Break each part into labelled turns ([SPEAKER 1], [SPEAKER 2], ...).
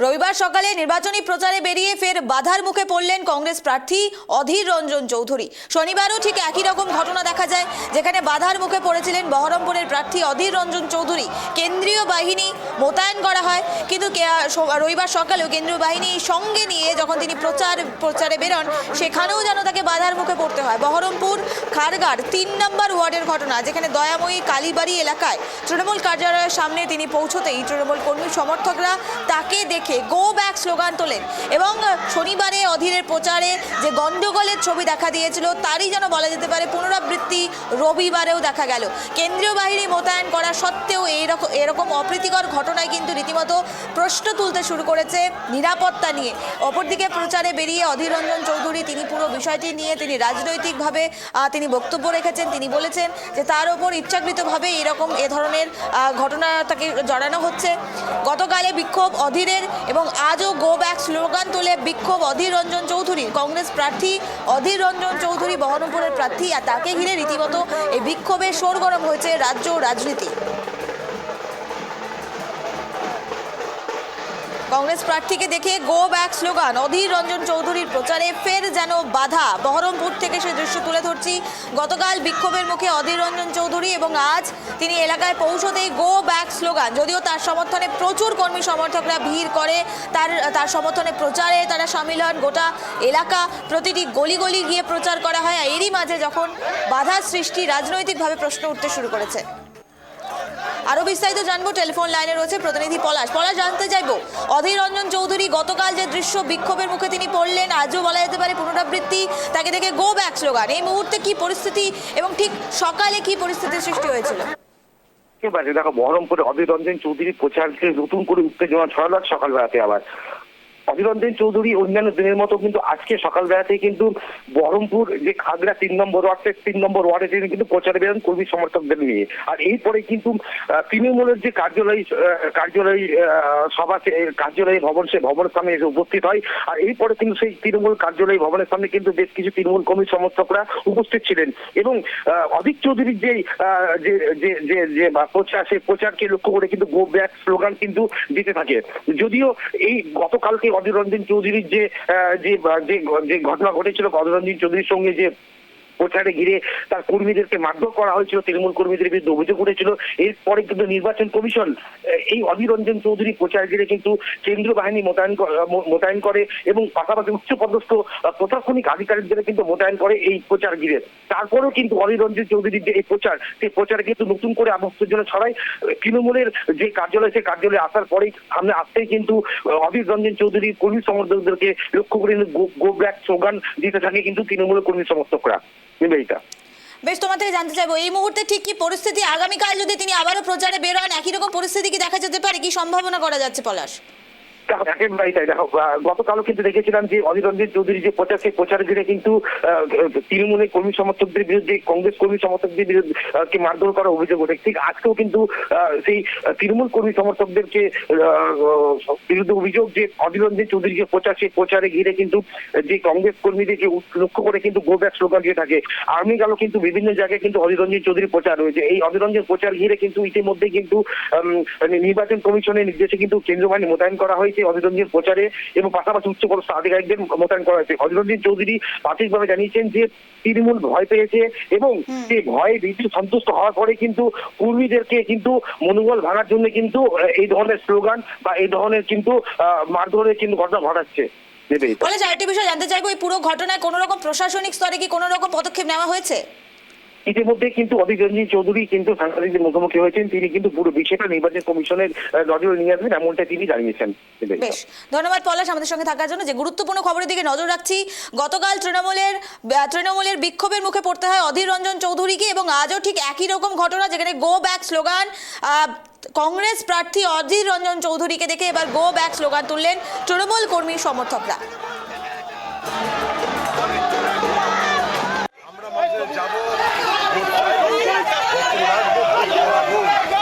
[SPEAKER 1] রবিবার সকালে নির্বাচনী প্রচারে বেরিয়ে ফের বাধার মুখে পড়লেন কংগ্রেস প্রার্থী অধীর রঞ্জন চৌধুরী। শনিবারও ঠিক একই রকম ঘটনা দেখা যায়, যেখানে বাধার মুখে পড়েছিলেন বহরমপুরের প্রার্থী অধীর রঞ্জন চৌধুরী। কেন্দ্রীয় বাহিনী মোতায়েন করা হয়, কিন্তু রবিবার সকালেও কেন্দ্রীয় বাহিনী সঙ্গে নিয়ে যখন তিনি প্রচারে বেরোন, সেখানেও যেন তাকে বাধার মুখে পড়তে হয়। বহরমপুর খারগার ৩ নম্বর ওয়ার্ডের ঘটনা, যেখানে দয়াময়ী কালীবাড়ি এলাকায় তৃণমূল কার্যালয়ের সামনে তিনি পৌঁছতেই তৃণমূল কর্মী সমর্থকরা তাকে দেখে গো ব্যাক স্লোগান তোলেন এবং শনিবারে অধীরের প্রচারে যে গন্ডগোলের ছবি দেখা দিয়েছিল তারই যেন বলা যেতে পারে পুনরাবৃত্তি রবিবারেও দেখা গেল। কেন্দ্রীয় বাহিনী মোতায়েন করা সত্ত্বেও এরকম অপ্রীতিকর ঘটনায় কিন্তু রীতিমতো প্রশ্ন তুলতে শুরু করেছে নিরাপত্তা নিয়ে। অপরদিকে প্রচারে বেরিয়ে অধীর রঞ্জন চৌধুরী তিনি পুরো বিষয়টি নিয়ে তিনি রাজনৈতিকভাবে তিনি বক্তব্য রেখেছেন। তিনি বলেছেন যে তার ওপর ইচ্ছাকৃতভাবে এ ধরনের ঘটনা তাকে জড়ানো হচ্ছে। গতকালে বিক্ষোভ অধীরের এবং আজও গো ব্যাক স্লোগান তোলে বিক্ষোভ অধীর রঞ্জন চৌধুরী। কংগ্রেস প্রার্থী অধীর রঞ্জন চৌধুরী বহরমপুরের প্রার্থী, আর তাকে ঘিরে রীতিমতো এই বিক্ষোভে সরগরম হয়েছে রাজ্য রাজনীতি। কংগ্রেস প্রার্থীকে দেখে go back slogan, Adhir Ranjan চৌধুরীর প্রচারে ফের যেন বাধা। বহরমপুর থেকে সে দৃশ্য তুলে ধরছি। গতকাল বিক্ষোভের মুখে অধীর রঞ্জন চৌধুরী এবং আজ তিনি এলাকায় পৌঁছতেই গো ব্যাক স্লোগান। যদিও তার সমর্থনে প্রচুর কর্মী সমর্থকরা ভিড় করে, তার সমর্থনে প্রচারে তারা সামিল হন। গোটা এলাকা প্রতিটি গলি গলি গিয়ে প্রচার করা হয়। এরই মাঝে যখন বাধার সৃষ্টি, রাজনৈতিকভাবে প্রশ্ন উঠতে শুরু করেছে। আরো বিস্তারিত জানবো, টেলিফোন লাইনে রয়েছে প্রতিনিধি পলাশ। জানতে চাইবো, অধীর রঞ্জন চৌধুরী গতকাল যে দৃশ্য বিক্ষোভের মুখে তিনি পড়লেন, আজও বলা যেতে পারে পুনরাবৃত্তি, তাকে দেখে গো ব্যাক স্লোগান। এই মুহূর্তে কি পরিস্থিতি এবং ঠিক সকালে কি পরিস্থিতির সৃষ্টি হয়েছিল?
[SPEAKER 2] দেখো, বহরমপুরে অধীর রঞ্জন চৌধুরীর প্রচারকে নতুন করে উত্তেজনা ছড়ালো সকালবেলাতে। আবার অধীর রঞ্জন চৌধুরী অন্যান্য দিনের মতো কিন্তু আজকে সকালবেলাতেই কিন্তু বহরমপুর যে খাগড়া ৩ নম্বর ওয়ার্ডে তিনি কিন্তু প্রচারে বেরোন কর্মী সমর্থকদের নিয়ে। আর এরপরে কিন্তু তৃণমূলের যে কার্যালয় ভবন, সেই ভবনের সামনে এসে উপস্থিত হয়। আর এরপরে কিন্তু সেই তৃণমূল কার্যালয় ভবনের সামনে কিন্তু বেশ কিছু তৃণমূল কর্মী সমর্থকরা উপস্থিত ছিলেন এবং অধীর চৌধুরীর যে প্রচার, সেই প্রচারকে লক্ষ্য করে কিন্তু গো ব্যাক স্লোগান কিন্তু দিতে থাকে। যদিও এই গতকালকে অধীর রঞ্জন চৌধুরীর যে ঘটনা ঘটেছিল, অধীর রঞ্জন চৌধুরীর সঙ্গে যে প্রচারে ঘিরে তার কর্মীদেরকে মারধর করা হয়েছিল, তৃণমূল কর্মীদের বিরুদ্ধে অভিযোগ উঠেছিল। এরপরে কিন্তু নির্বাচন কমিশন এই অধীর রঞ্জন চৌধুরী প্রচার ঘিরে কিন্তু কেন্দ্রীয় বাহিনী মোতায়েন করে এবং পাশাপাশি উচ্চপদস্থ প্রশাসনিক আধিকারিকদের কিন্তু মোতায়েন করে এই প্রচার ঘিরে। তারপরেও কিন্তু অধীর রঞ্জন চৌধুরীর যে এই প্রচার, সেই প্রচারে কিন্তু নতুন করে আবর্জনা ছড়ায়। তৃণমূলের যে কার্যালয়, সেই কার্যালয়ে আসার পরেই সামনে আসতেই কিন্তু অধীর রঞ্জন চৌধুরীর কর্মী সমর্থকদেরকে লক্ষ্য করে গো ব্যাক স্লোগান দিতে থাকে কিন্তু তৃণমূলের কর্মী সমর্থকরা।
[SPEAKER 1] বেশ, তোমার থেকে জানতে চাইবো এই মুহূর্তে ঠিক কি পরিস্থিতি? আগামীকাল যদি তিনি আবারও প্রচারে বের হন, একই রকম পরিস্থিতি কি দেখা যেতে পারে? কি সম্ভাবনা করা যাচ্ছে পলাশ?
[SPEAKER 2] দেখো, গতকালও কিন্তু দেখেছিলাম যে অধীর রঞ্জন চৌধুরী যে প্রচার, সেই প্রচার ঘিরে কিন্তু তৃণমূলের কর্মী সমর্থকদের বিরুদ্ধে, কংগ্রেস কর্মী সমর্থকদের বিরুদ্ধে মারধর করার অভিযোগ ওঠে। ঠিক আজকেও কিন্তু সেই তৃণমূল কর্মী সমর্থকদেরকে বিরুদ্ধে অভিযোগ যে অধীর রঞ্জন চৌধুরী যে প্রচার, সেই প্রচারে ঘিরে কিন্তু যে কংগ্রেস কর্মীদেরকে লক্ষ্য করে কিন্তু গো ব্যাক স্লোগান দিয়ে থাকে। আগামীকালও কিন্তু বিভিন্ন জায়গায় কিন্তু অধীর রঞ্জন চৌধুরীর প্রচার রয়েছে। এই অধীর রঞ্জন প্রচার ঘিরে কিন্তু ইতিমধ্যে কিন্তু নির্বাচন কমিশনের নির্দেশে কিন্তু কেন্দ্রীয় বাহিনী মোতায়েন করা হয়েছে অধীর রঞ্জন প্রচারে এবং পাশাপাশি উচ্চপদস্থ আধিকারিকদের মোতায়েন করা হয়েছে। অধীর রঞ্জন চৌধুরী প্রাথমিকভাবে জানিয়েছেন যে তৃণমূল ভয় পেয়েছে এবং সেই ভয়ে ভীতি সন্তুষ্ট হওয়ার পরে কিন্তু কর্মীদেরকে কিন্তু মনোবল ভাঙার জন্য কিন্তু এই ধরনের স্লোগান বা এই ধরনের কিন্তু মারধরের কিন্তু ঘটনা ঘটাচ্ছে।
[SPEAKER 1] আরেকটি বিষয় জানতে চাইবো, এই পুরো ঘটনায় কোনো রকম প্রশাসনিক স্তরে কি কোনো রকম পদক্ষেপ নেওয়া হয়েছে?
[SPEAKER 2] ইতিমধ্যে কিন্তু অধীর রঞ্জন চৌধুরী কিন্তু সাংবাদিকদের মুখোমুখি হয়েছেন। তিনি কিন্তু পুরো বিষয়টা নির্বাচন কমিশনের নজরে নিয়ে আসবেন, এমনটা তিনি জানিয়েছেন।
[SPEAKER 1] বেশ, ধন্যবাদ পলাশ আমাদের সঙ্গে থাকার জন্য। যে গুরুত্বপূর্ণ খবরের দিকে নজর রাখছি, গতকাল তৃণমূলের বিক্ষোভের মুখে পড়তে হয় অধীর রঞ্জন চৌধুরীকে এবং আজও ঠিক একই রকম ঘটনা, যেখানে গো ব্যাক স্লোগান। কংগ্রেস প্রার্থী অধীর রঞ্জন চৌধুরীকে দেখে এবার গো ব্যাক স্লোগান তুললেন তৃণমূল কর্মী সমর্থকরা।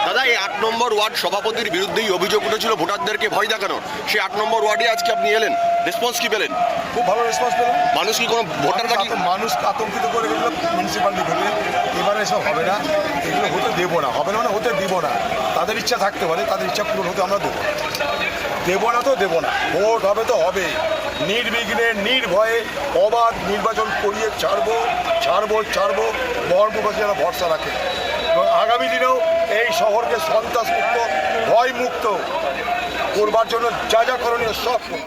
[SPEAKER 3] দাদা, এই ৮ নম্বর ওয়ার্ড সভাপতির বিরুদ্ধেই অভিযোগ উঠেছিল ভোটারদেরকে ভয় দেখানো। সেই ৮ নম্বর ওয়ার্ডে আজকে আপনি এলেন, রেসপন্স কি পেলেন?
[SPEAKER 4] খুব ভালো রেসপন্স পেলেন।
[SPEAKER 3] মানুষ কি কোনো ভোটাররা কি
[SPEAKER 4] মানুষ আতঙ্কিত করে গেল মিউনিসিপ্যালিটি থেকে, এবারে এসব হবে না, এগুলো হতে দেবো না, হবে না মানে হতে দিব না। তাদের ইচ্ছা থাকতে পারে, তাদের ইচ্ছা পূরণ হতে আমরা দেবো। দেবো না তো দেবো না, ভোট হবে তো হবে, নির্বিঘ্নে নির্ভয়ে অবাধ নির্বাচন করিয়ে ছাড়বো ছাড়বো ছাড়বো। বহরমপুরবাসী যেন ভরসা রাখে এবং আগামী দিনেও এই শহরকে সন্ত্রাসমুক্ত ভয়মুক্ত করবার জন্য যা যা করণীয় সব করব।